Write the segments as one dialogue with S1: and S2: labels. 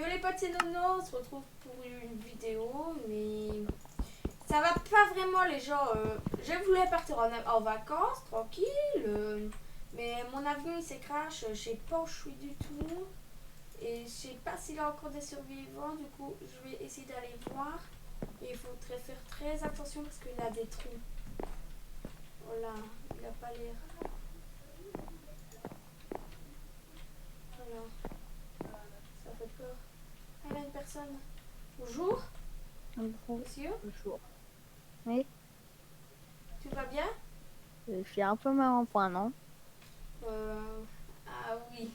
S1: Yo les potes, c'est Nono, on se retrouve pour une vidéo, mais ça va pas vraiment les gens. Je voulais partir en vacances, tranquille, mais mon avion il s'est crash, je sais pas où je suis du tout, et je sais pas s'il y a encore des survivants, du coup je vais essayer d'aller voir, et il faudrait faire très attention parce qu'il a des trous. Voilà, il a pas l'air. Voilà, ça fait peur. Ah, il y a une personne. Bonjour, monsieur.
S2: Bonjour. Oui,
S1: Tu vas bien?
S2: je suis un peu mal en point, non?
S1: Ah oui.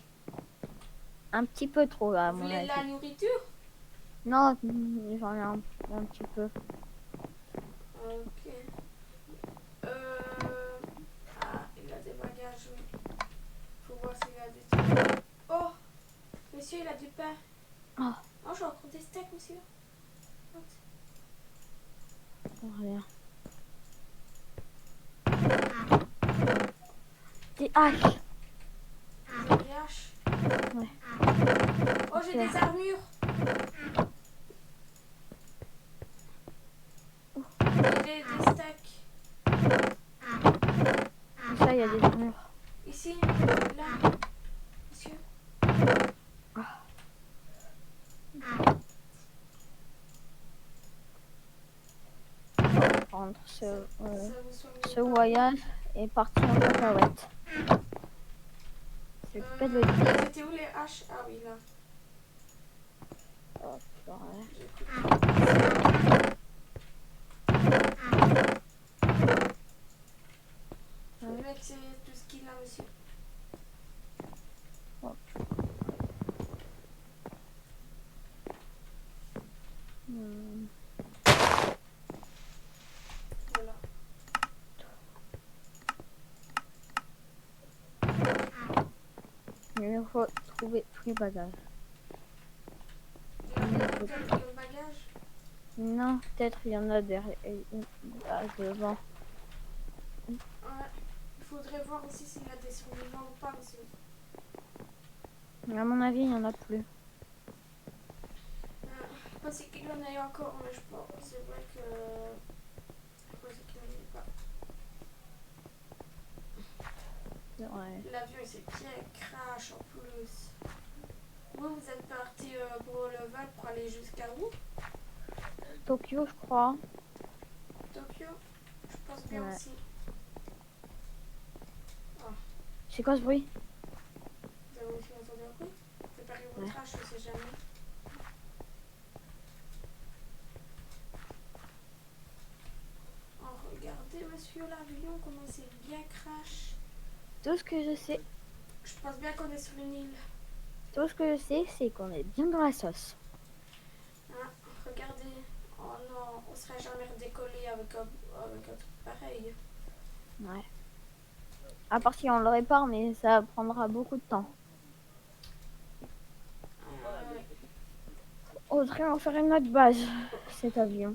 S2: Un petit peu trop, là, à
S1: Vous
S2: mon
S1: voulez de la
S2: avis.
S1: nourriture?
S2: Non, j'en ai un petit peu.
S1: Ok. Ah, il a des bagages, oui. Faut voir s'il a des trucs. Oh, monsieur, il a du pain.
S2: Oh,
S1: Oh, j'ai encore des steaks, monsieur. What?
S2: rien. Des haches.
S1: Vous avez des haches.
S2: Ouais.
S1: Oh, j'ai des armures. J'ai des steaks.
S2: Tout ça, il y a des armures.
S1: Ici, là, monsieur.
S2: Prendre
S1: Ça vous soigne
S2: ce
S1: pas.
S2: voyage est parti en cacahuète. C'est pas de le dire.
S1: C'était où les haches? Ah oui, là.
S2: Oh, purée.
S1: J'ai pris. Je vais mettre tout ce qu'il a, monsieur.
S2: Hmm.
S1: Voilà.
S2: Il faut trouver tous les bagages.
S1: Il y en a peut-être dans le bagage.
S2: Non, peut-être il y en a derrière, devant.
S1: Ouais. Il faudrait voir aussi s'il y a des survivants ou pas, monsieur.
S2: À mon avis, il n'y en a plus.
S1: Je pensais qu'il y en ait encore, mais je pense. C'est vrai que. Je pensais qu'il n'y en avait pas.
S2: Ouais.
S1: L'avion il s'est bien crash en plus. Vous êtes parti pour le vol pour aller jusqu'à où?
S2: Tokyo, je crois.
S1: Tokyo? Je pense bien
S2: Ouais.
S1: aussi.
S2: C'est quoi ce bruit?
S1: Vous avez aussi entendu un bruit? Préparez votre
S2: Ouais.
S1: hache, on sait jamais. Oh, regardez, monsieur, l'avion, comment il s'est bien crash.
S2: Tout ce que je sais,
S1: Je pense bien qu'on est sur une île.
S2: c'est qu'on est bien dans la sauce.
S1: Hein, regardez. Oh non, on serait jamais redécollé avec un truc pareil.
S2: Ouais. À part si on le répare, mais ça prendra beaucoup de temps. Audrey, on ferait notre base, cet avion.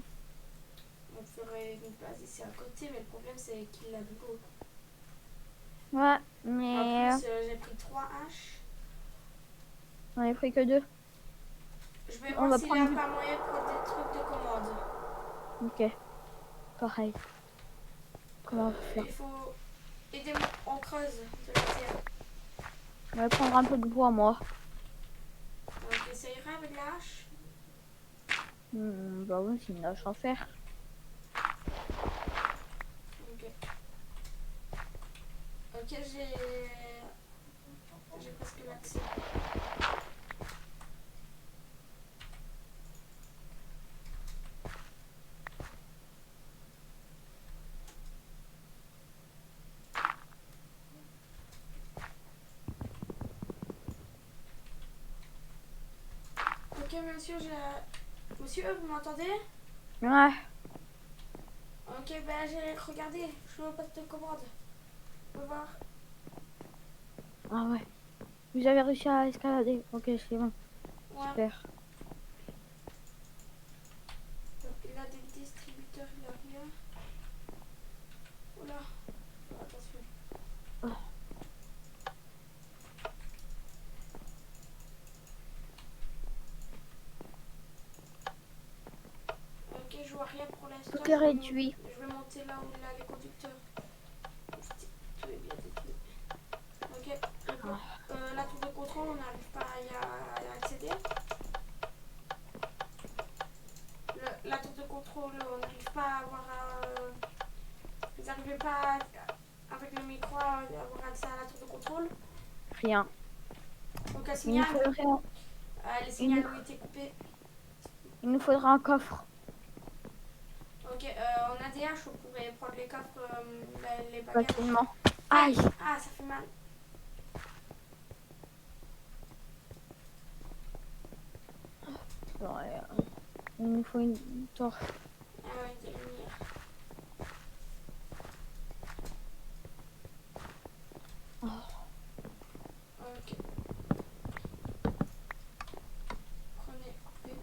S1: On ferait une base ici à côté, mais le problème c'est qu'il a de l'eau.
S2: Ouais,
S1: En
S2: mais
S1: plus, j'ai pris 3 haches.
S2: on n'est pris que 2.
S1: Je vais
S2: On
S1: voir
S2: va
S1: s'il n'y a
S2: prendre...
S1: pas moyen de prendre des trucs de commande.
S2: Ok, pareil. Comment on va faire?
S1: Il faut aider on creuse de la terre.
S2: On va prendre un peu de bois, moi.
S1: Donc, ça ira avec la hache.
S2: Bah oui, c'est une hache en fer.
S1: Ok. Ok, j'ai presque l'accès. Ok, monsieur, monsieur, vous m'entendez?
S2: Ouais.
S1: Ok, ben j'ai regardé. Je suis au poste de commande. On peut voir.
S2: Ah ouais. Vous avez réussi à escalader. Ok, c'est bon.
S1: Ouais.
S2: Super.
S1: Il a des distributeurs, il a rien. Oula, attention.
S2: Oh.
S1: rien pour l'instant.
S2: Tout est réduit.
S1: Je vais monter là où il y a les conducteurs. Tout est bien détruit. Ok. La tour de contrôle, on n'arrive pas à y accéder. La tour de contrôle, on n'arrive pas à avoir. Vous n'arrivez pas avec le micro à avoir accès à la tour de contrôle.
S2: Rien.
S1: Donc un
S2: Il
S1: signal.
S2: nous faudrait,
S1: Les signaux ont été coupés.
S2: il nous faudra un coffre.
S1: Ok, on a des haches, on pourrait prendre les coffres, les bagages.
S2: Facilement.
S1: Aïe!
S2: Aïe!
S1: Ah, ça fait mal.
S2: Ouais, il nous faut une torche.
S1: Ah ouais, des lumières. Ok. Prenez, coupez.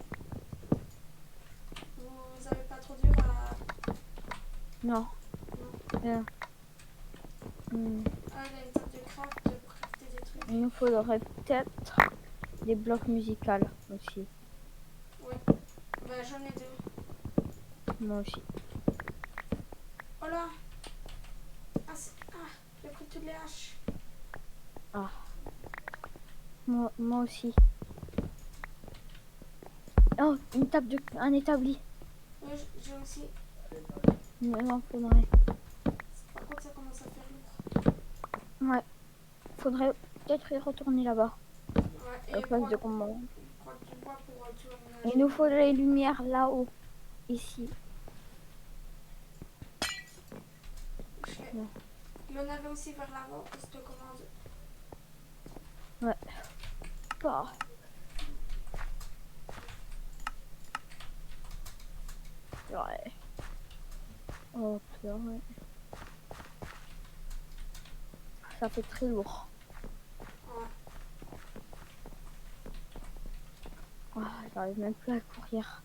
S1: Vous avez pas trop dur à...
S2: Non.
S1: Non. Ah, il a une table de craft pour crafter des trucs.
S2: Il nous faudrait peut-être des blocs musicaux aussi.
S1: Oui. Bah j'en ai deux.
S2: Moi aussi.
S1: Oh là! J'ai pris toutes les haches.
S2: Ah. Moi aussi. Oh, une table de... un établi.
S1: Oui, j'ai aussi.
S2: Il m'en faudrait.
S1: Par contre, ça commence à faire lourd.
S2: Ouais. Faudrait peut-être y retourner là-bas.
S1: Ouais,
S2: Au
S1: et
S2: poste de commande.
S1: prendre du bois pour tout aménager.
S2: Il nous faut les lumières là-haut. Ici.
S1: Il y en avait aussi vers l'avant, poste de commande.
S2: Ouais. Oh. Ouais. Oh, purée. Ça fait très lourd.
S1: Ouais.
S2: Ah, j'arrive même plus à courir.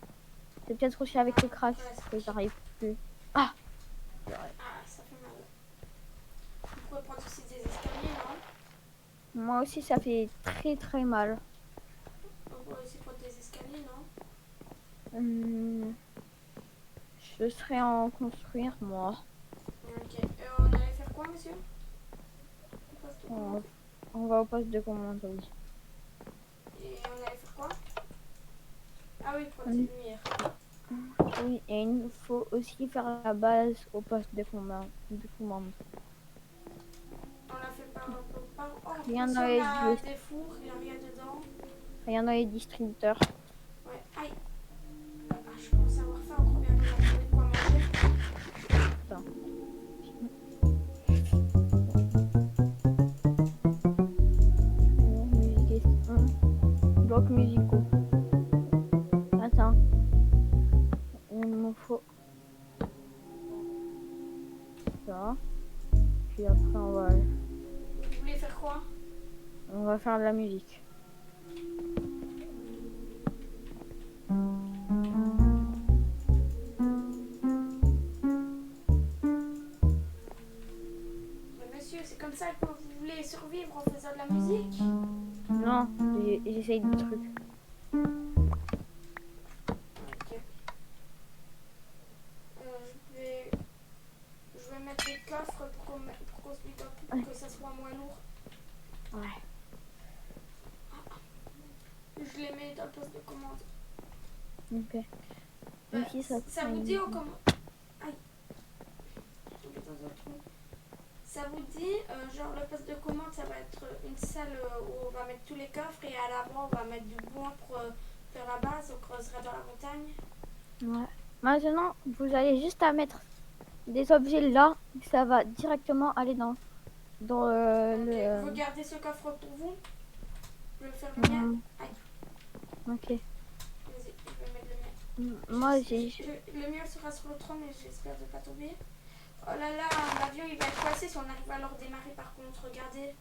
S2: C'est peut-être aussi avec le crash que j'arrive plus. Ah!
S1: Ah, ça fait mal. Vous pouvez prendre aussi des escaliers, non?
S2: Moi aussi, ça fait très très mal.
S1: On peut aussi prendre des escaliers, non?
S2: Je serais en construire, moi.
S1: Ok. On allait faire quoi, monsieur?
S2: On va au poste de commande, oui.
S1: Et on allait faire quoi? Ah oui, prendre des lumières.
S2: Oui, et il nous faut aussi faire la base au poste de commande.
S1: On l'a fait par... Oh,
S2: Rien
S1: si
S2: dans
S1: on
S2: les
S1: a des fours, il n'y a rien dedans.
S2: Rien dans les distributeurs.
S1: Ouais, aïe. Ah, je commence à avoir faim, on bien qu'on a trouvé de quoi manger.
S2: Attends. Blocs musicaux. Attends. Il me faut ça. Puis après
S1: Vous voulez faire quoi?
S2: on va faire de la musique.
S1: Mais monsieur, c'est comme ça que vous voulez survivre en faisant de la musique?
S2: Non, j'essaye des trucs.
S1: Ok. Je vais mettre les coffres pour qu'on se mette un peu, pour que ça soit moins lourd.
S2: Ouais.
S1: Je les mets dans le poste de commande.
S2: Ok. Ici,
S1: Ça vous dit comment... Aïe. Ça vous dit, genre le poste de commande, ça va être une salle où on va mettre tous les coffres et à l'avant, on va mettre du bois pour faire la base. On creusera dans la montagne.
S2: Ouais. Maintenant, vous allez juste à mettre des objets là. Ça va directement aller dans le...
S1: Vous gardez ce coffre pour vous. Je vais le faire le mien. Aïe.
S2: Ok.
S1: Vas-y, je vais mettre le mien.
S2: Moi, j'ai...
S1: Le mien sera sur le tronc, mais j'espère de ne pas tomber. Oh là là, l'avion il va être coincé si on arrive à le redémarrer par contre. Regardez.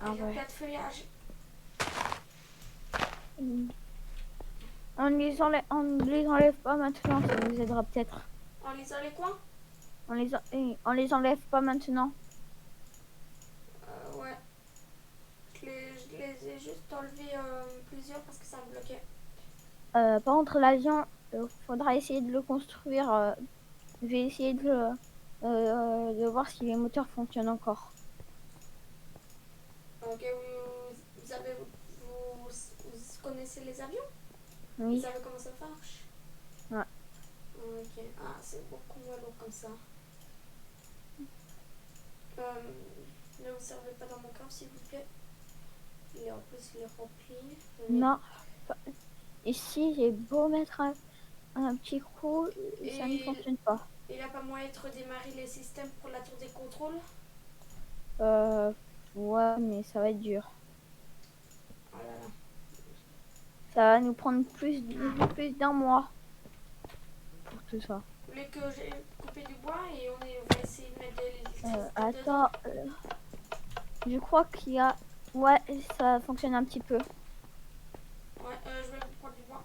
S1: Il y a pas de feuillage.
S2: On les enlève pas maintenant, ça nous aidera peut-être.
S1: On les enlève quoi?
S2: On les enlève pas maintenant.
S1: Ouais. Je les ai juste enlevés plusieurs parce que ça me bloquait.
S2: Par contre, l'avion, faudra essayer de le construire. Je vais essayer de voir si les moteurs fonctionnent encore.
S1: Ok, vous connaissez les avions? Vous
S2: Oui.
S1: savez comment ça marche?
S2: Ouais.
S1: Ok, ah, c'est beaucoup moins lourd comme ça. Ne vous servez pas dans mon corps, s'il vous plaît. Et en plus, il est rempli.
S2: Non. Ici, j'ai beau mettre un petit coup, ça ne
S1: Et
S2: fonctionne pas.
S1: il n'a pas moyen de redémarrer les systèmes pour la tour des contrôles?
S2: Ouais, mais ça va être dur.
S1: Oh là là.
S2: Ça va nous prendre plus d'un mois pour tout ça.
S1: Vous voulez que j'ai coupé du bois et on va essayer de mettre de l'électricité dedans?
S2: Attends, je crois qu'il y a... Ouais, ça fonctionne un petit peu.
S1: Ouais, je vais prendre du bois.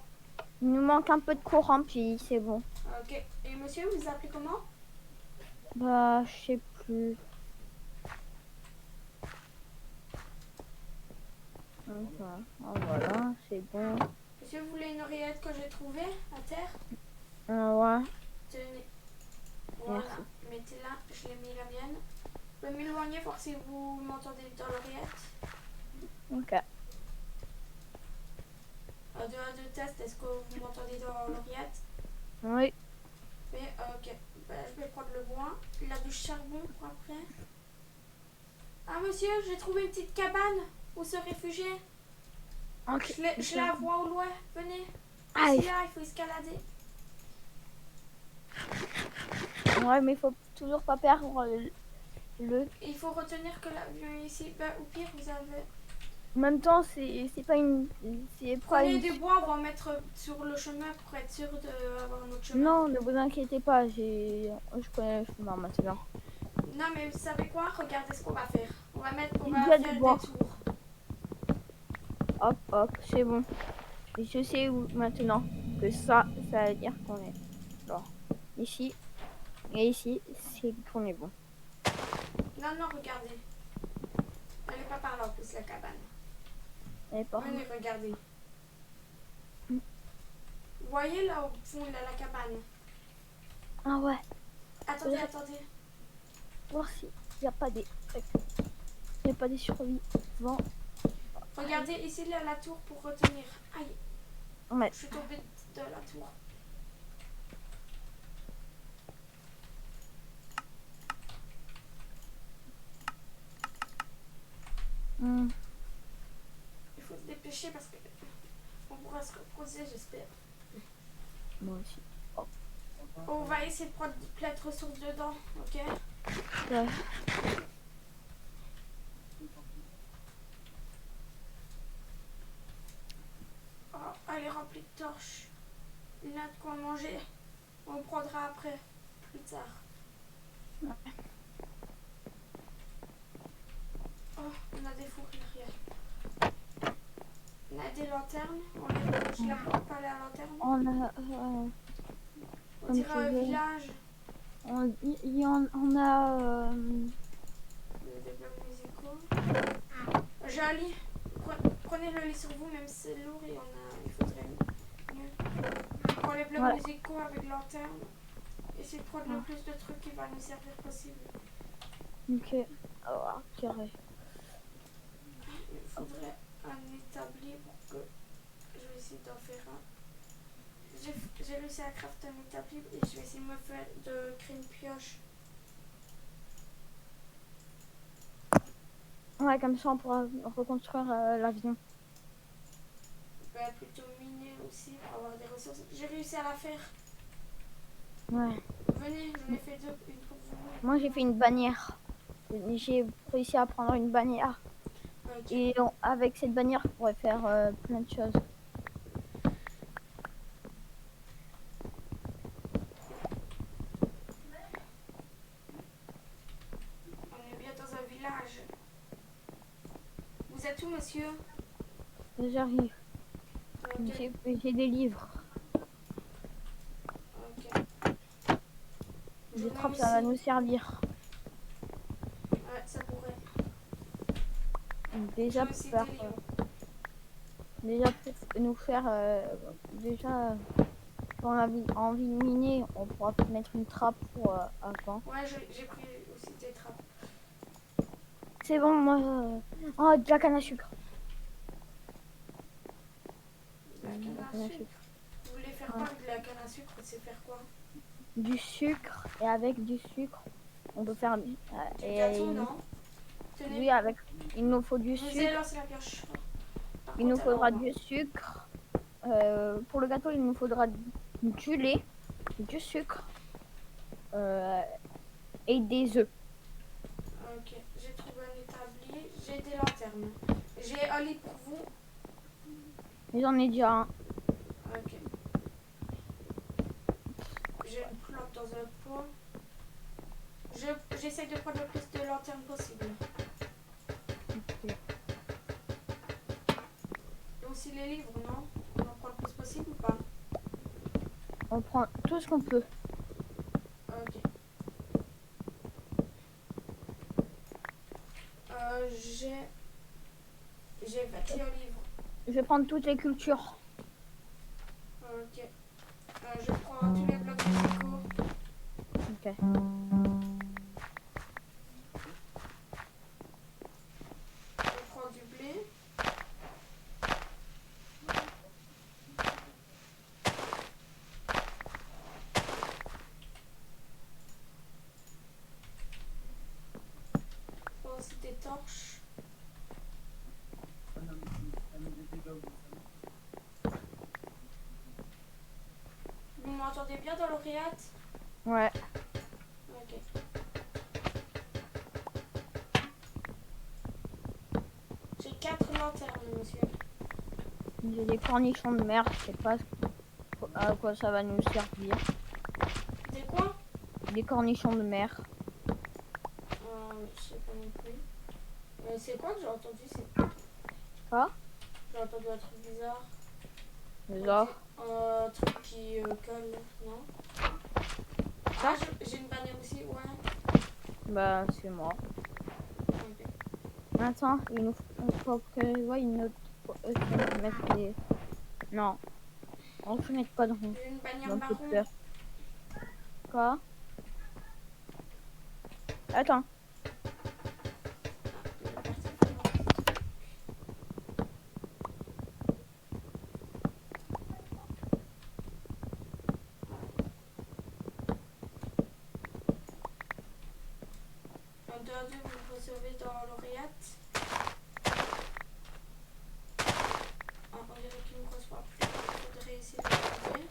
S2: Il nous manque un peu de courant, puis c'est bon.
S1: Ok. Et monsieur, vous appelez comment?
S2: Bah, je sais plus. Voilà, voilà, c'est bon.
S1: Monsieur, vous voulez une oreillette que j'ai trouvée à terre?
S2: Ouais,
S1: Tenez. Voilà.
S2: merci.
S1: Mettez-la. Je l'ai mis la mienne. Vous pouvez m'éloigner, voir si vous m'entendez dans l'oreillette.
S2: Ok.
S1: De test, est-ce que vous m'entendez dans l'oreillette?
S2: Oui.
S1: Mais, ok. Ben, je vais prendre le bois. Il a du charbon pour après. Ah, monsieur, j'ai trouvé une petite cabane où se réfugier.
S2: Ok.
S1: Je la vois au loin. Venez.
S2: Aïe.
S1: Ici, là, il faut escalader.
S2: Ouais, mais il faut toujours pas perdre le...
S1: Il faut retenir que l'avion est ici. Ben, au pire, vous avez...
S2: En même temps, c'est pas une... C'est pas
S1: Prenez
S2: une...
S1: du bois, on va en mettre sur le chemin pour être sûr d'avoir un autre chemin.
S2: Non, ne vous inquiétez pas, je connais le chemin maintenant.
S1: Non, mais vous savez quoi? Regardez ce qu'on va faire. On va
S2: Il y a
S1: faire
S2: du
S1: des
S2: bois.
S1: tours.
S2: Hop, hop, c'est bon. Et je sais où maintenant que ça veut dire qu'on est... Alors, ici et ici, c'est qu'on est bon.
S1: Non, non, regardez. Elle n'est pas par là en plus, la cabane.
S2: Et par...
S1: Venez, regardez. Vous voyez là au fond, là, la cabane?
S2: Ah ouais,
S1: Attendez,
S2: Ouais.
S1: attendez.
S2: voir s'il n'y a pas des... Il n'y a pas des survivants.
S1: Regardez ici, là, la tour pour retenir. Aïe,
S2: Ouais.
S1: je suis tombée de la tour.
S2: Hmm.
S1: Il faut se dépêcher parce que on pourra se reposer, j'espère.
S2: Moi aussi.
S1: On va essayer de prendre plein de ressources dedans, ok?
S2: Ouais.
S1: Oh, elle est remplie de torches. Il y a de quoi manger. On prendra après, plus tard.
S2: Ouais.
S1: Oh, on a des fourrures. On a des lanternes. Je la porte pas la lanterne. On dirait un village.
S2: On a...
S1: Des blocs musicaux. J'ai un lit. Prenez le lit sur vous, même si c'est lourd et il faudrait mieux. On prend les blocs musicaux avec lanterne. Essayez de prendre le plus de trucs qui va nous servir possible.
S2: Ok. Oh, carré.
S1: Il faudrait un établi pour que... Je vais essayer d'en faire un. J'ai réussi à crafter un établi et je vais essayer de créer une pioche.
S2: Ouais, comme ça on pourra reconstruire l'avion.
S1: Ben, plutôt miner aussi pour avoir des ressources. J'ai réussi à la faire.
S2: Ouais.
S1: Venez, j'en ai fait deux, une pour vous.
S2: Moi j'ai fait une bannière. J'ai réussi à prendre une bannière.
S1: Okay.
S2: Et avec cette bannière, on pourrait faire plein de choses.
S1: On est bien dans un village. Vous êtes où, monsieur?
S2: J'arrive.
S1: Okay.
S2: J'ai des livres.
S1: Ok.
S2: Des trappes, ça va nous servir.
S1: Ouais, ça pourrait.
S2: Déjà pour faire... déjà pour nous faire... déjà... on a envie de miner, on pourra mettre une trappe pour avant.
S1: Ouais, j'ai pris aussi des trappes.
S2: C'est bon, moi. Oh, de la canne à sucre.
S1: De la canne à sucre. Vous voulez faire quoi avec de la canne à sucre? C'est faire quoi?
S2: Du sucre, et avec du sucre, on peut faire.
S1: Du gâteau, non? Tenez.
S2: Oui, avec. Il nous faut du
S1: Vous
S2: sucre.
S1: allez lancer la pioche.
S2: Il nous faudra du sucre. Pour le gâteau, il nous faudra du lait, du sucre et des œufs.
S1: Ok, j'ai trouvé un établi. J'ai des lanternes. J'ai un lit pour vous.
S2: J'en ai déjà un.
S1: Ok. J'ai une plante dans un pot. J'essaie de prendre le plus de lanternes possible.
S2: Okay.
S1: Et aussi les livres, non? On en prend le plus possible ou pas?
S2: On prend tout ce qu'on peut.
S1: Ok. J'ai 21 livres.
S2: Je vais prendre toutes les cultures.
S1: Ok. Je prends tous les blocs musicaux.
S2: Ok.
S1: Je prends du blé. Je prends aussi des torches. Vous m'entendez bien dans l'oreillette?
S2: Ouais.
S1: Ok. J'ai 4 lanternes, monsieur.
S2: J'ai des cornichons de mer. Je sais pas à quoi ça va nous servir.
S1: Des quoi?
S2: Des cornichons de mer.
S1: Je sais pas non plus. C'est quoi que j'ai entendu?
S2: Quoi?
S1: J'ai entendu un truc bizarre.
S2: Genre.
S1: Un truc qui colle, non? Ah, j'ai une bannière aussi, ouais.
S2: Bah, c'est moi.
S1: Ok.
S2: Attends, il faut que je vois une autre. Mettre des... Non. On se met pas dans
S1: J'ai une bannière
S2: le
S1: marron.
S2: cœur. Quoi? Attends.
S1: Un 2 à 2, vous le recevez dans l'oreillette. On dirait qu'il ne reçoit plus. Il faudrait essayer de trouver.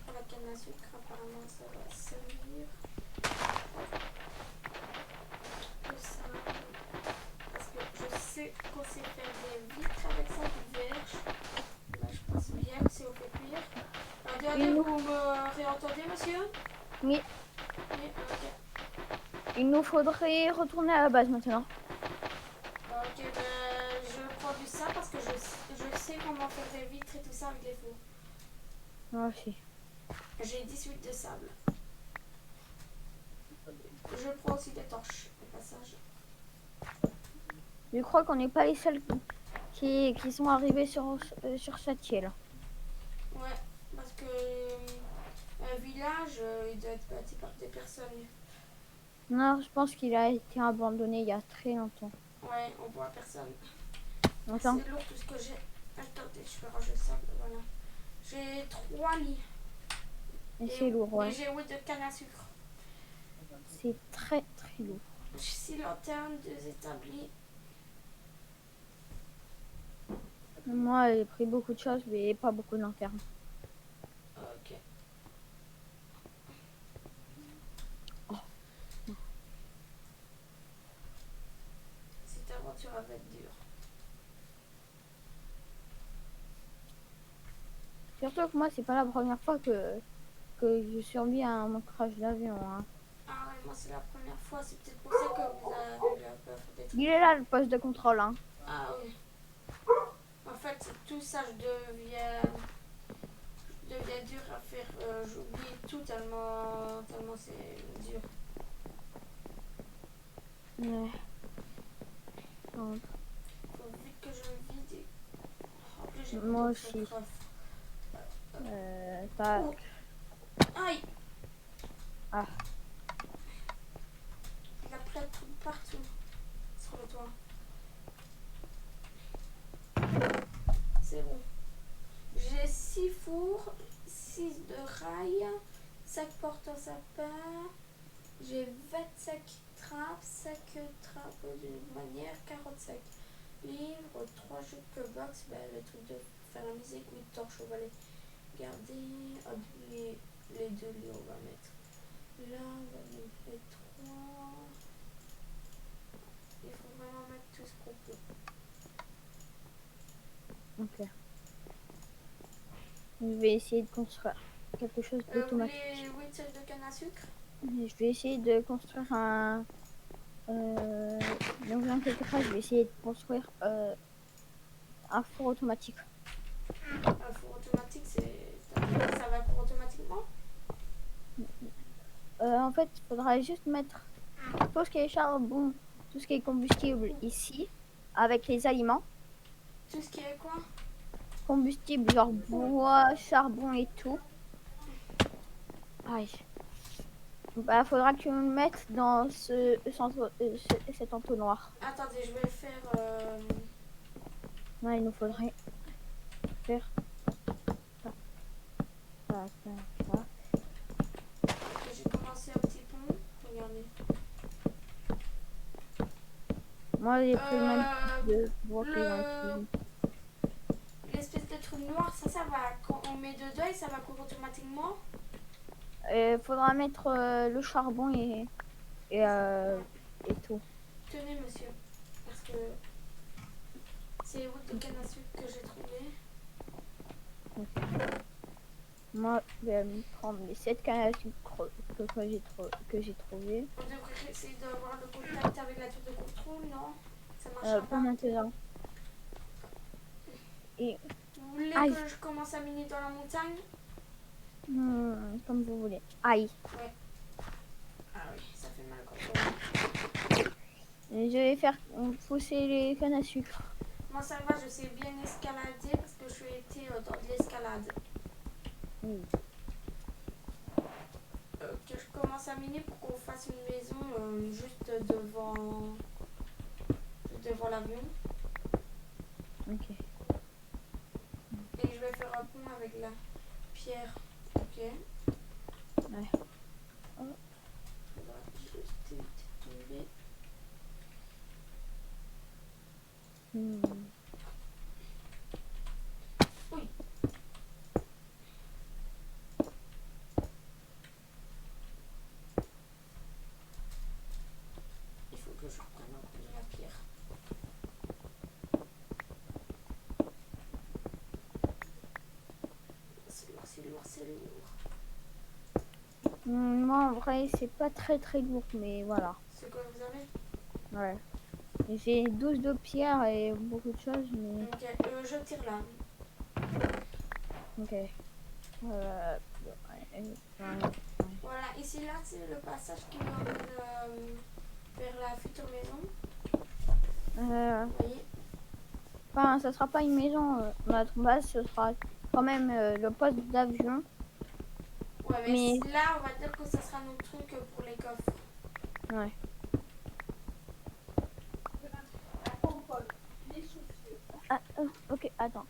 S1: Pour la canne à sucre, apparemment, ça va servir. Parce que je sais qu'on sait faire des vitres avec ça, du verre. Là, je pense bien que c'est au fait cuire. Regardez, vous me réentendez, monsieur?
S2: Oui.
S1: Oui, ok.
S2: Il nous faudrait retourner à la base maintenant.
S1: Ok, ben je prends du ça parce que je sais comment faire des vitres et tout ça avec les fours.
S2: Moi aussi.
S1: J'ai 18 de sable. Je prends aussi des torches au passage.
S2: Je crois qu'on n'est pas les seuls qui sont arrivés sur cette île.
S1: Ouais, parce que un village, il doit être bâti par des personnes.
S2: Non, je pense qu'il a été abandonné il y a très longtemps.
S1: Ouais, on voit personne.
S2: Attends.
S1: C'est lourd tout ce que j'ai. Attendez, je vais ranger le sable, voilà. J'ai 3 lits.
S2: Et c'est lourd, ouais.
S1: Et j'ai 8 de canne à sucre.
S2: C'est très très lourd.
S1: 6 lanternes, 2 établis.
S2: Moi, j'ai pris beaucoup de choses, mais pas beaucoup de lanternes.
S1: Ok.
S2: Oh.
S1: Cette aventure va être dure.
S2: Surtout que moi, c'est pas la première fois que je survis à un crash d'avion. Hein.
S1: Ah ouais, moi c'est la première fois, c'est peut-être pour ça que vous avez la peur des trucs.
S2: Il est là, le poste de contrôle. Hein.
S1: Ah oui. En fait, c'est tout ça, je deviens dur à faire. J'oublie tout tellement c'est dur.
S2: Ouais. Donc,
S1: Faut vite que je vide. En plus, j'ai
S2: moi aussi.
S1: Tac.
S2: Oh.
S1: Aïe,
S2: Ah,
S1: il a plein de trucs partout sur le toit. C'est bon. J'ai 6 fours, 6 de rails, 5 portes en sapin. J'ai 25 trappes, 5 trappes d'une manière, 45 livres, 3 jeux de box, ben, le truc de faire la musique, 8 torches, on va les garder. Hop, les 2 lits, on va mettre là, on va mettre les 3. Il faut vraiment mettre tout ce qu'on peut.
S2: ok. Je vais essayer de construire quelque chose
S1: Vous
S2: d'automatique.
S1: voulez 8 seuils de canne à sucre?
S2: Je vais essayer de construire un... ne vous inquiétez pas, je vais essayer de construire un four automatique.
S1: Un four automatique, ça va pour automatiquement?
S2: En fait, il faudra juste mettre tout ce qui est charbon, tout ce qui est combustible ici, avec les aliments.
S1: Tout ce qui est quoi?
S2: Combustible, genre bois, charbon et tout. Aïe. Bah, faudra que tu me le mettes dans cet entonnoir.
S1: Attendez, je vais le faire.
S2: Ouais, il nous faudrait faire ça, ça, ça, ça.
S1: J'ai commencé un petit pont. Regardez.
S2: Moi, j'ai pris le même
S1: Euh,
S2: de bois que dans le cuisine.
S1: L'espèce de truc noir, ça va. Quand on met dedans, et ça va courir automatiquement.
S2: Faudra mettre le charbon et, euh, et tout.
S1: Tenez, monsieur. Parce que c'est les routes de canne à sucre que j'ai trouvé.
S2: Moi, je vais me prendre les 7 cannes à sucre que j'ai trouvé.
S1: On devrait essayer d'avoir le contact avec la tour de contrôle, non? Ça marchera
S2: Pas
S1: pas.
S2: maintenant. Et
S1: Vous voulez
S2: aïe,
S1: que je commence à miner dans la montagne?
S2: comme vous voulez. Aïe.
S1: Ouais. Ah oui, ça fait mal quand même.
S2: Je vais faire pousser les cannes à sucre.
S1: Moi ça va, je sais bien escalader parce que je suis été dans de l'escalade.
S2: Oui.
S1: Que je commence à miner pour qu'on fasse une maison juste devant l'avion.
S2: Ok.
S1: Et je vais faire un pont avec la pierre. Ok.
S2: Ouais.
S1: On va juste tomber.
S2: Hmm.
S1: Oui. Il faut que je prenne un peu de la pierre. C'est lourd, c'est lourd, c'est lourd.
S2: Moi, en vrai, c'est pas très lourd, mais voilà.
S1: C'est quoi vous avez?
S2: Ouais. J'ai 12 de pierre et beaucoup de choses, mais...
S1: Ok, je tire là.
S2: Ok. Ouais.
S1: Voilà, ici là c'est le passage qui m'emmène vers la future maison. Vous voyez?
S2: Enfin, ça sera pas une maison. Notre base, ce sera quand même le poste d'avion.
S1: Ouais,
S2: Mais...
S1: mais là on va dire que ça sera notre truc pour les coffres.
S2: Ouais. Ah, ok, attends.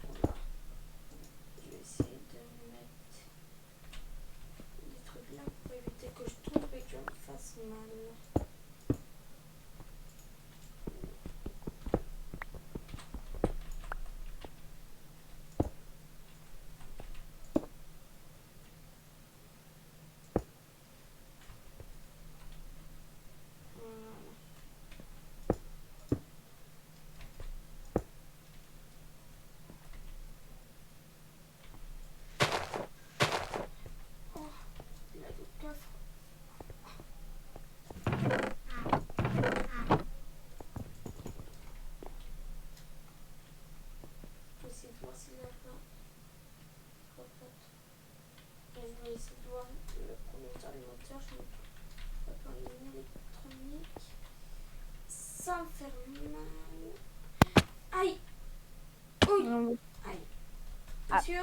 S1: Voilà. Je vais essayer de mettre des trucs là pour éviter que je tombe et que je me fasse mal. Oh, il y a d'autres coffres. Je vais essayer de voir s'il y a pas. Et je vais essayer de voir le premier alimentaire. Rapport électronique. Ça me fait mal. Aïe. Oui. Aïe.
S2: Ah.
S1: Monsieur,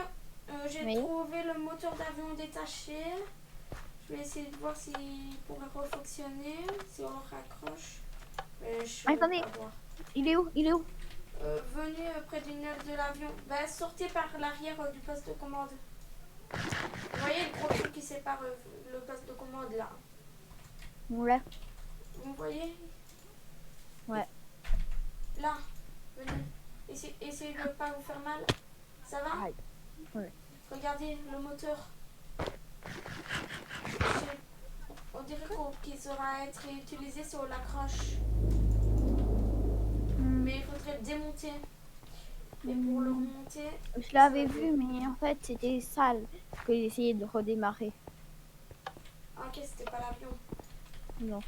S1: j'ai
S2: Oui.
S1: trouvé le moteur d'avion détaché. Je vais essayer de voir s'il pourrait refonctionner, si on le raccroche. Mais je ne
S2: Attendez.
S1: peux pas voir.
S2: Il est où? Il est où?
S1: Venez près d'une aile de l'avion. Ben, sortez par l'arrière du poste de commande. Vous voyez le gros truc qui sépare le poste de commande là?
S2: Ouais.
S1: Vous voyez?
S2: Ouais.
S1: Là, venez. Essayez de ne pas vous faire mal. Ça va?
S2: Aïe. Ouais.
S1: Regardez le moteur. On dirait qu'il saura être utilisé si on l'accroche. Mais il faudrait le démonter. Et pour le remonter...
S2: Je l'avais vu, mais en fait, c'était sale que j'ai essayé de redémarrer.
S1: Ah, ok, c'était pas l'avion.
S2: Non.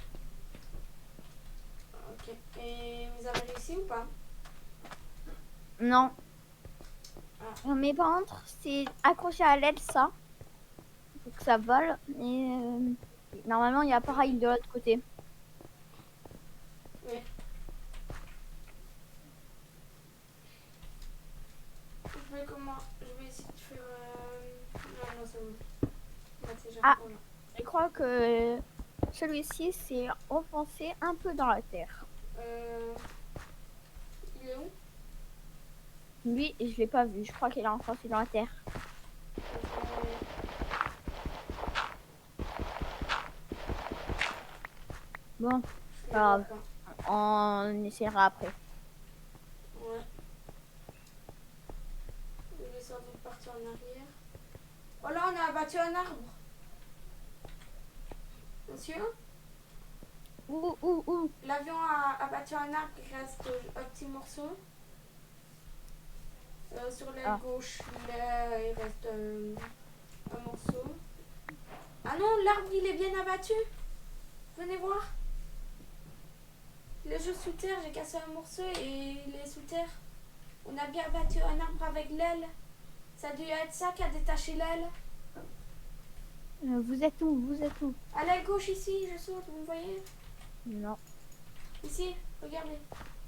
S1: Ok. Et vous avez réussi ou pas?
S2: Non.
S1: Ah.
S2: Mais par contre, c'est accroché à l'aile, ça. Faut que ça vole. Et normalement, il y a pareil de l'autre côté.
S1: Oui. Je vais essayer de faire... Non, non, c'est bon. Là, c'est déjà
S2: Ah.
S1: voilà.
S2: Je crois que celui-ci s'est enfoncé un peu dans la terre.
S1: Il est où?
S2: Lui, je l'ai pas vu. Je crois qu'il est enfoncé dans la terre. Bon,
S1: Je
S2: pas
S1: le vois
S2: grave.
S1: pas.
S2: On essaiera après.
S1: Ouais. Il est sans doute parti en arrière. Oh là, on a abattu un arbre. Monsieur?
S2: Où?
S1: L'avion a abattu un arbre, il reste un petit morceau. Sur l'aile gauche, il reste un morceau. Ah non, l'arbre il est bien abattu. Venez voir. Il est juste sous terre, j'ai cassé un morceau et il est sous terre. On a bien abattu un arbre avec l'aile. Ça a dû être ça qui a détaché l'aile.
S2: Vous êtes où? Vous êtes où?
S1: À l'aile gauche ici, je saute, vous me voyez?
S2: Non.
S1: Ici, regardez.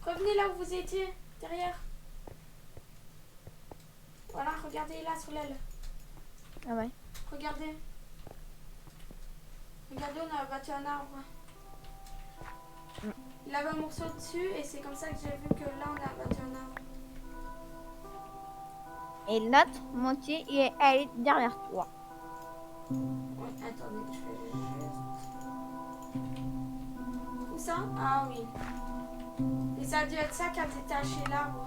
S1: Revenez là où vous étiez, derrière. Voilà, regardez là sur l'aile.
S2: Ah ouais.
S1: Regardez. Regardez, on a abattu un arbre. Il avait un morceau dessus et c'est comme ça que j'ai vu que là on a abattu un arbre.
S2: Et l'autre moitié, elle est derrière toi.
S1: Ouais, attendez, je fais juste... Où ça? Ah oui. Et ça a dû être ça qui a détaché l'arbre.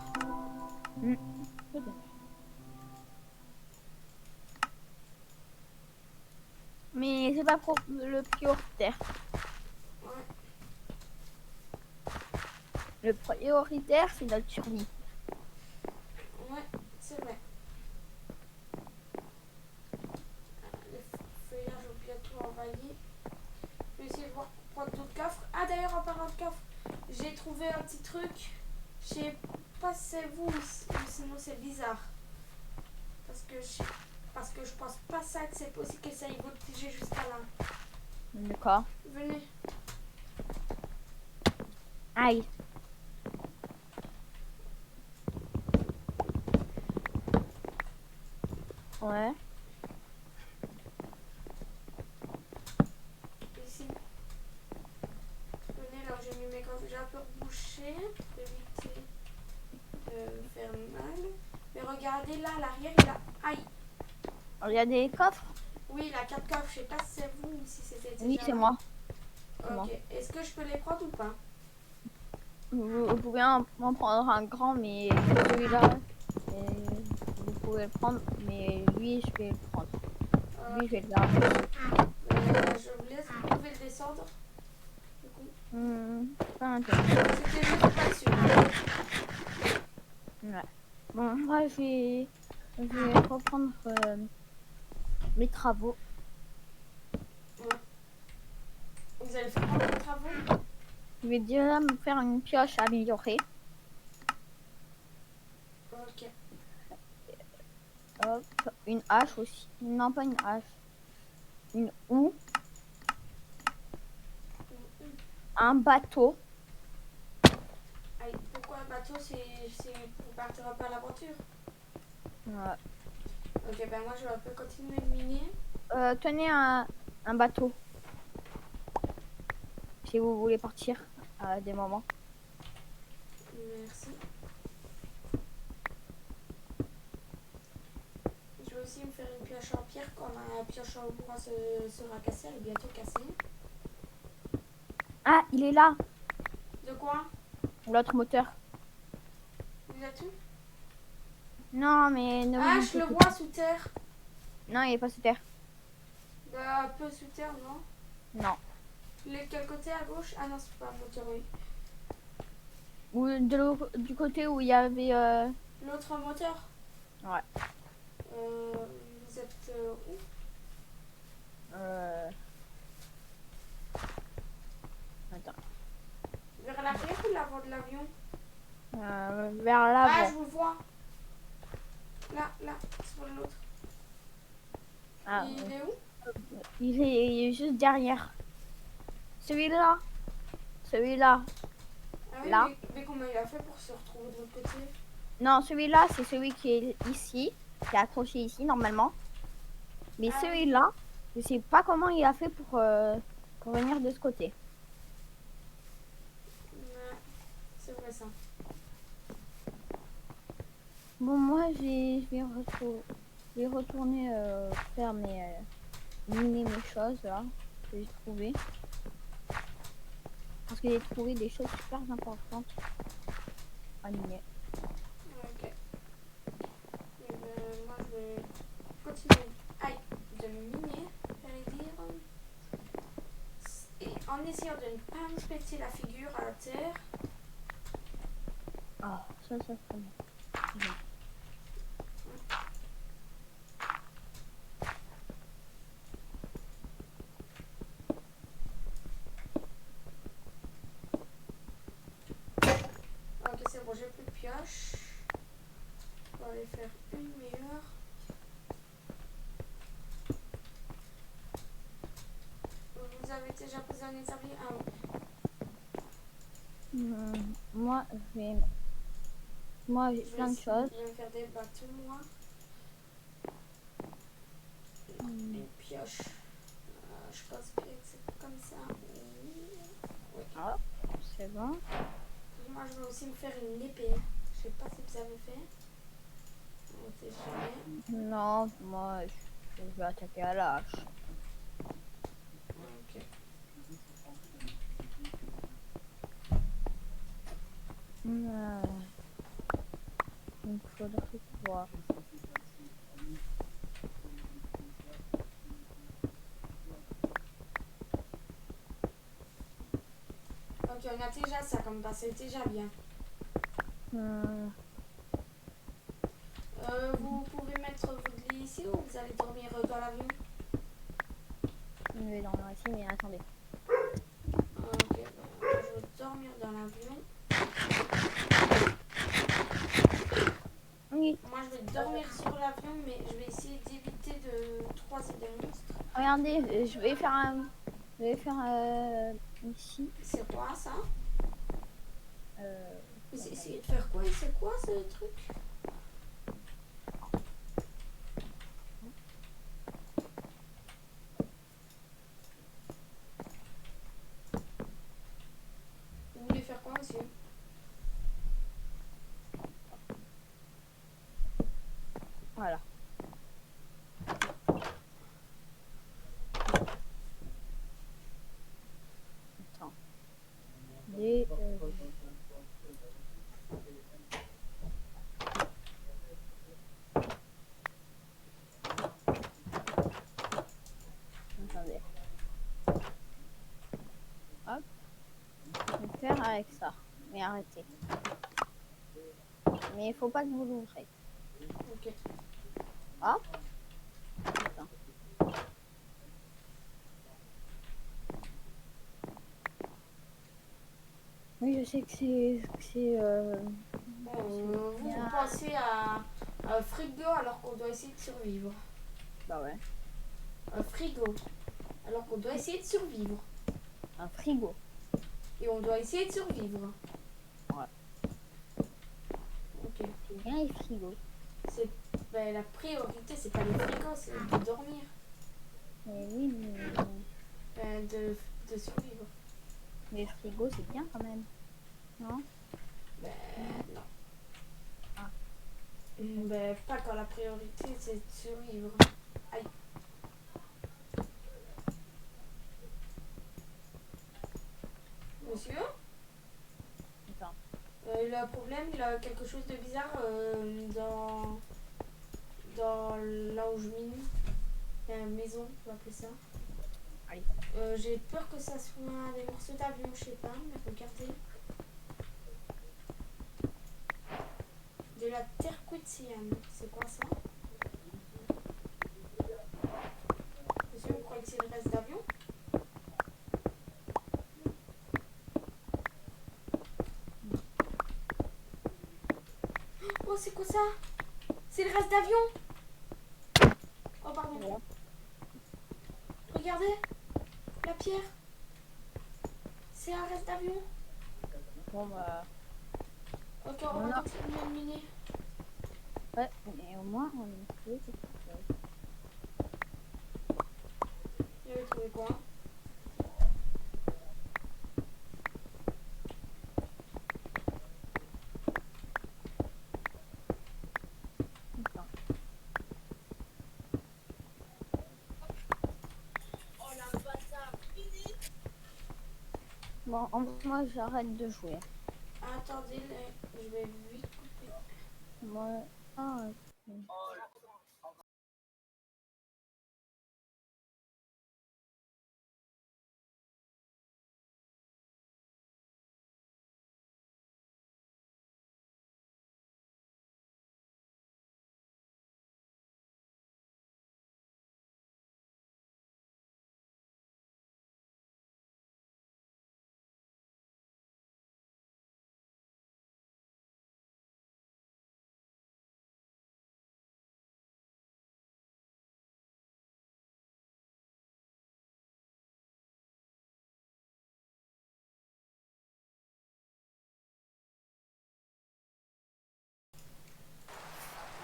S2: Mais c'est pas le prioritaire.
S1: Ouais.
S2: Le prioritaire, c'est notre survie.
S1: Ouais, c'est vrai. Les feuillages ont bientôt envahi. Je vais essayer de voir pour prendre d'autres coffres. Ah d'ailleurs, en parlant de coffre, j'ai trouvé un petit truc. Je sais pas si c'est vous ou sinon c'est bizarre. Parce que je pense pas ça que c'est possible que ça y voltiger jusqu'à là.
S2: D'accord.
S1: Venez.
S2: Aïe. Ouais.
S1: Ici. Venez là où j'ai mis mes coffres. J'ai un peu rebouché pour éviter de faire mal. Mais regardez là, à l'arrière, il a... Aïe.
S2: Il y a des coffres?
S1: Oui, il a 4 coffres. Je sais pas si c'est vous ou si c'était déjà
S2: Oui, c'est
S1: là.
S2: moi.
S1: Ok. Est-ce que je peux les prendre ou pas?
S2: Vous pouvez en prendre un grand, mais celui-là, vous pouvez le prendre, mais lui, je vais le prendre. Lui, je vais le garder.
S1: Je vous laisse. Vous pouvez le descendre. Du coup.
S2: Pas intéressant.
S1: C'était juste pas sûr.
S2: Ouais. Bon, moi, je vais reprendre mes travaux.
S1: Ouais. Vous allez faire combien de travaux?
S2: Je vais déjà me faire une pioche améliorée.
S1: Ok.
S2: Hop, une hache aussi. Non, pas une hache. Une houe. un bateau.
S1: Aïe, pourquoi un bateau? C'est pour partir un peu à l'aventure.
S2: Ouais.
S1: Ok, ben moi je peux continuer de miner.
S2: Tenez un bateau. Si vous voulez partir à des moments.
S1: Merci. Je vais aussi me faire une pioche en pierre quand ma pioche en bois sera cassée. Elle est bientôt cassée.
S2: Ah, il est là,
S1: De quoi?
S2: l'autre moteur.
S1: Vous êtes où?
S2: Non, mais ne
S1: Ah,
S2: vous
S1: je le
S2: inquiétez
S1: vois
S2: pas.
S1: sous terre.
S2: Non, il est pas sous terre.
S1: Bah, un peu sous terre, non?
S2: Non.
S1: Il est de quel côté à gauche? Ah non, c'est pas un moteur, oui.
S2: Ou du côté où il y avait.
S1: L'autre moteur?
S2: Ouais.
S1: Euh, vous êtes où?
S2: Attends.
S1: Vers l'arrière ou l'avant de l'avion?
S2: Vers
S1: Ah,
S2: l'avant.
S1: je vous vois. Là, sur l'autre.
S2: Ah,
S1: Il est où?
S2: il est juste derrière. Celui-là. Celui-là.
S1: Ah oui,
S2: Là.
S1: mais comment il a fait pour se retrouver de l'autre côté?
S2: Non, celui-là, c'est celui qui est ici. Qui est accroché ici, normalement. Mais
S1: Ah oui.
S2: celui-là, je sais pas comment il a fait pour venir de ce côté.
S1: Ouais, c'est vrai ça.
S2: Bon, moi, je vais retourner faire miner mes choses, là, que j'ai trouvé. Parce que j'ai trouvé des choses super importantes à miner.
S1: Ok. Et moi, je vais continuer de miner, j'allais dire. Et en essayant de ne pas me péter la figure à la terre.
S2: Ah, ça serait bon.
S1: Ok, c'est bon, j'ai plus de pioche. On va aller faire une meilleure. Vous avez déjà posé un établi? Ah oui.
S2: Moi, j'ai
S1: Je vais
S2: plein de
S1: essayer
S2: choses.
S1: de me faire des bateaux, moi. Une pioche. Je pense que c'est comme ça. Oui.
S2: Ah, c'est bon.
S1: Moi, je vais aussi me faire une épée. Je sais pas si vous avez fait. On sait jamais.
S2: Non, moi, je vais attaquer à la hache.
S1: Ok.
S2: Il me faudrait quoi?
S1: Ok, on a déjà ça comme base, c'est déjà bien. Vous pouvez mettre votre lit ici ou vous allez dormir dans l'avion?
S2: Je vais dormir ici, mais attendez.
S1: Ok, je vais dormir dans l'avion.
S2: Oui,
S1: Moi, je vais dormir sur l'avion, mais je vais essayer d'éviter de croiser des monstres.
S2: regardez, je vais faire ici.
S1: C'est quoi ça?
S2: Euh,
S1: Vous essayez de faire quoi? Et c'est quoi ce truc? Vous voulez faire quoi, monsieur?
S2: voilà. Attends. Attendez. Hop. Je vais faire avec ça. Mais arrêtez. Mais il faut pas que vous l'ouvrez.
S1: Ok.
S2: Hop. Attends. Oui, je sais que c'est
S1: Bon, vous pensez à un frigo alors qu'on doit essayer de survivre.
S2: bah ouais.
S1: Un frigo alors qu'on doit essayer de survivre.
S2: Un frigo.
S1: Et on doit essayer de survivre.
S2: Ouais.
S1: Ok.
S2: C'est bien les frigos.
S1: Ben, la priorité, c'est pas les frigos, c'est de dormir.
S2: Mais oui, mais
S1: Ben, de survivre.
S2: les frigos, c'est bien quand même. Non?
S1: Ben, non.
S2: Ah.
S1: Ben, pas quand la priorité, c'est de survivre. Aïe. Monsieur?
S2: Attends.
S1: Il a un problème, il a quelque chose de bizarre dans là où je mine. Il y a une maison, on va appeler ça.
S2: Allez.
S1: J'ai peur que ça soit des morceaux d'avion, je sais pas, mais regardez. De la terre quetsiane, c'est quoi ça? Monsieur, vous croyez que c'est le reste d'avion? Oh, c'est quoi ça? C'est le reste d'avion! Oh, pardon.
S2: Ouais.
S1: Regardez, la pierre. C'est un reste d'avion.
S2: Bon, bah.
S1: Ok, on va continuer à miner.
S2: Ouais, mais au moins, on a trouvé quelque chose.
S1: Il avait trouvé quoi?
S2: Attends. Bon, moi, j'arrête de jouer.
S1: Attendez, je vais vite couper.
S2: Moi, ah, ok.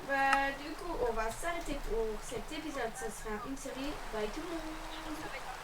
S1: Bah, du coup, on va s'arrêter pour cet épisode. Ça sera une série. Bye tout le monde!